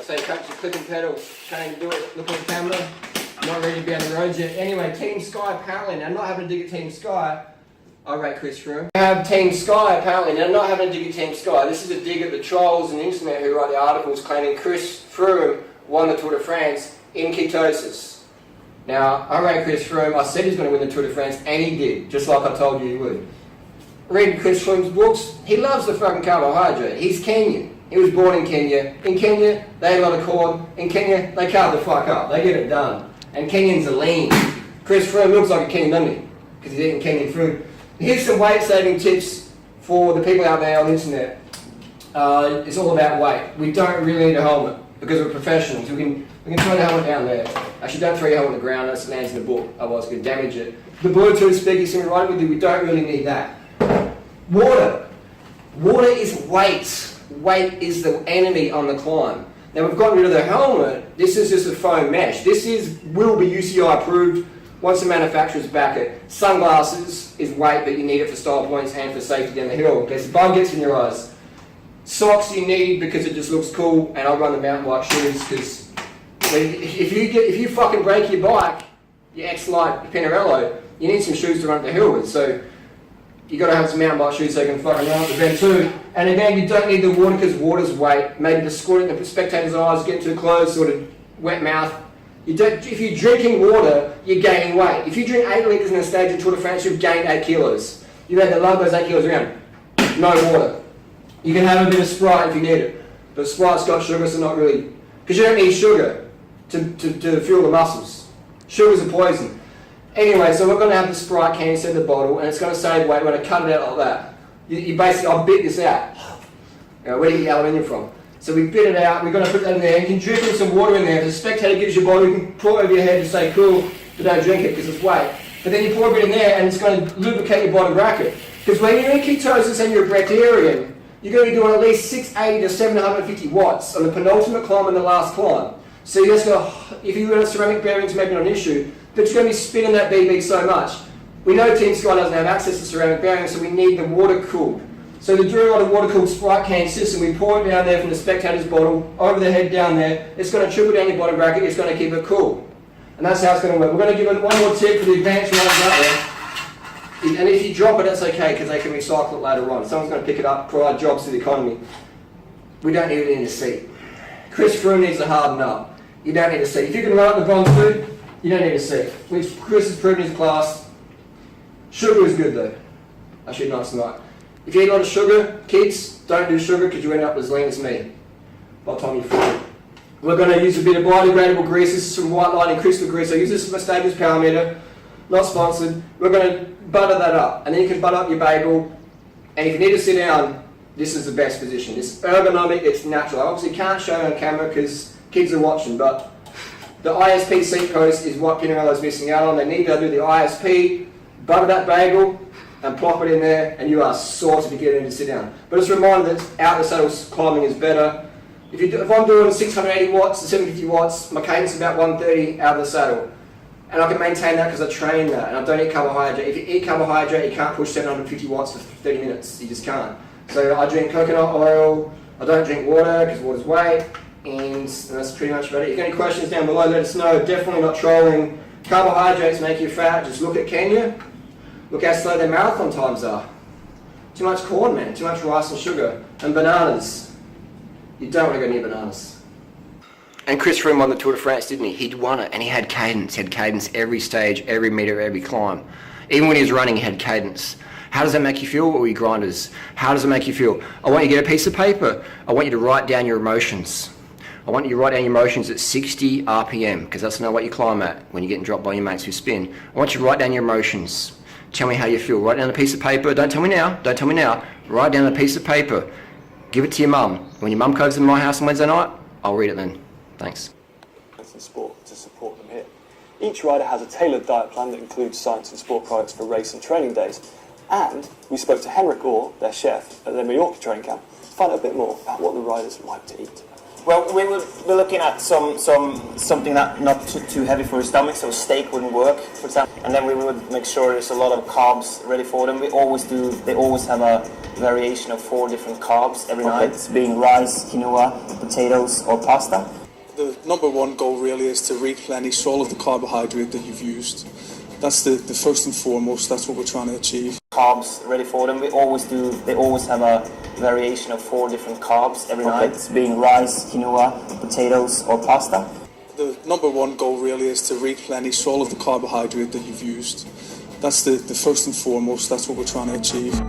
So coach, you're clicking pedal, trying to do it, look at the camera, not ready to be on the road yet. Anyway, Team Sky apparently, now not having to dig at Team Sky, I rate Chris Froome. We have Team Sky apparently, now not having to dig at Team Sky. This is a dig at the trolls and the internet who write the articles claiming Chris Froome won the Tour de France in ketosis. Now, I rate Chris Froome, I said he's going to win the Tour de France, and he did, just like I told you he would. Read Chris Froome's books, he loves the fucking carbohydrate. He's Kenyan. He was born in Kenya. In Kenya, they eat a lot of corn. In Kenya, they carb the fuck up. They get it done. And Kenyans are lean. Chris Froome looks like a Kenyan, doesn't he? Because he's eating Kenyan food. Here's some weight saving tips for the people out there on the internet. It's all about weight. We don't really need a helmet because we're professionals. We can throw the helmet down there. Actually, don't throw your helmet on the ground. That lands in the book. Otherwise, it's going to damage it. The Bluetooth speaker's going to be right with you. We don't really need that. Water. Water is weight. Weight is the enemy on the climb. Now we've gotten rid of the helmet. This is just a foam mesh. This will be UCI approved once the manufacturer's back it. Sunglasses is weight, but you need it for style points and for safety down the hill in case the bug gets in your eyes. Socks you need because it just looks cool, and I'll run the mountain bike shoes because if you fucking break your bike, your X-Lite Pinarello, you need some shoes to run up the hill with. So you got to have some mountain bike shoes so you can fucking run up the bend too. And again, you don't need the water because water's weight. Maybe the squirt in the spectator's eyes, get too close, sort of wet mouth. If you're drinking water, you're gaining weight. If you drink 8 litres in a stage of Tour de France, you've gained 8 kilos. You've had to lug those 8 kilos around. No water. You can have a bit of Sprite if you need it. But Sprite's got sugar, so not really. Because you don't need sugar to fuel the muscles. Sugar's a poison. Anyway, so we're going to have the Sprite can instead of the bottle, and it's going to save weight. We're going to cut it out like that. You basically, I'll bit this out. Where do you get aluminium from? So we bit it out, we're going to put that in there. You can drip in some water in there. If the spectator gives you a bottle, you can pour it over your head and say, cool, but don't drink it because it's weight. But then you pour a bit in there, and it's going to lubricate your bottom bracket. Because when you're in ketosis and you're a breatharian, you're going to be doing at least 680 to 750 watts on the penultimate climb and the last climb. So you're just going to, if you've got ceramic bearings, maybe not an issue, but you're going to be spinning that BB so much. We know Team Sky doesn't have access to ceramic bearings, so we need the water cooled. So the doing on a water cooled Sprite can system, we pour it down there from the spectator's bottle, over the head down there, it's going to trickle down your bottom bracket, it's going to keep it cool. And that's how it's going to work. We're going to give it one more tip for the advanced runners out there. And if you drop it, that's okay, because they can recycle it later on. Someone's going to pick it up, provide jobs to the economy. We don't need it in the seat. Chris Froome needs to harden up. You don't need a seat. If you can run up the bronze food, you don't need a seat. Which Chris has proven in his class. Sugar is good though. I should not tonight. If you eat a lot of sugar, kids, don't do sugar because you end up as lean as me by the time you're 40. We're going to use a bit of biodegradable grease. This is some white lighting crystal grease. I use this as my Stages power meter. Not sponsored. We're going to butter that up. And then you can butter up your bagel. And if you need to sit down, this is the best position. It's ergonomic, it's natural. I obviously can't show it on camera because kids are watching, but the ISP seat post is what Pinarello's missing out on. They need to do the ISP, butter that bagel, and plop it in there, and you are sorted to get in to sit down. But it's a reminder that out the saddle climbing is better. If I'm doing 680 watts to 750 watts, my cadence is about 130 out of the saddle. And I can maintain that because I train that, and I don't eat carbohydrate. If you eat carbohydrate, you can't push 750 watts for 30 minutes. You just can't. So I drink coconut oil, I don't drink water because water's weight, and that's pretty much about it. If you've got any questions down below, let us know. Definitely not trolling. Carbohydrates make you fat. Just look at Kenya. Look how slow their marathon times are. Too much corn, man. Too much rice and sugar. And bananas. You don't want to go near bananas. And Chris Froome won the Tour de France, didn't he? He'd won it, and he had cadence. He had cadence every stage, every metre, every climb. Even when he was running, he had cadence. How does that make you feel, all you grinders? How does it make you feel? I want you to get a piece of paper. I want you to write down your emotions. I want you to write down your emotions at 60 RPM, because that's not what you climb at when you're getting dropped by your mates who spin. I want you to write down your emotions. Tell me how you feel. Write down a piece of paper. Don't tell me now. Don't tell me now. Write down a piece of paper. Give it to your mum. When your mum comes to my house on Wednesday night, I'll read it then. Thanks. And sport to support them here. Each rider has a tailored diet plan that includes science and sport products for race and training days. And we spoke to Henrik Orr, their chef, at their Mallorca training camp, to find out a bit more about what the riders like to eat. Well, we would be looking at something that not too heavy for your stomach, so steak wouldn't work, for example. And then we would make sure there's a lot of carbs ready for them. They always have a variation of 4 different carbs every night, being rice, quinoa, potatoes, or pasta. The number one goal really is to replenish all of the carbohydrate that you've used. That's the first and foremost, that's what we're trying to achieve. Carbs ready for them. They always have a variation of 4 different carbs every night, being rice, quinoa, potatoes, or pasta. The number one goal really is to replenish all of the carbohydrate that you've used. That's the first and foremost, that's what we're trying to achieve.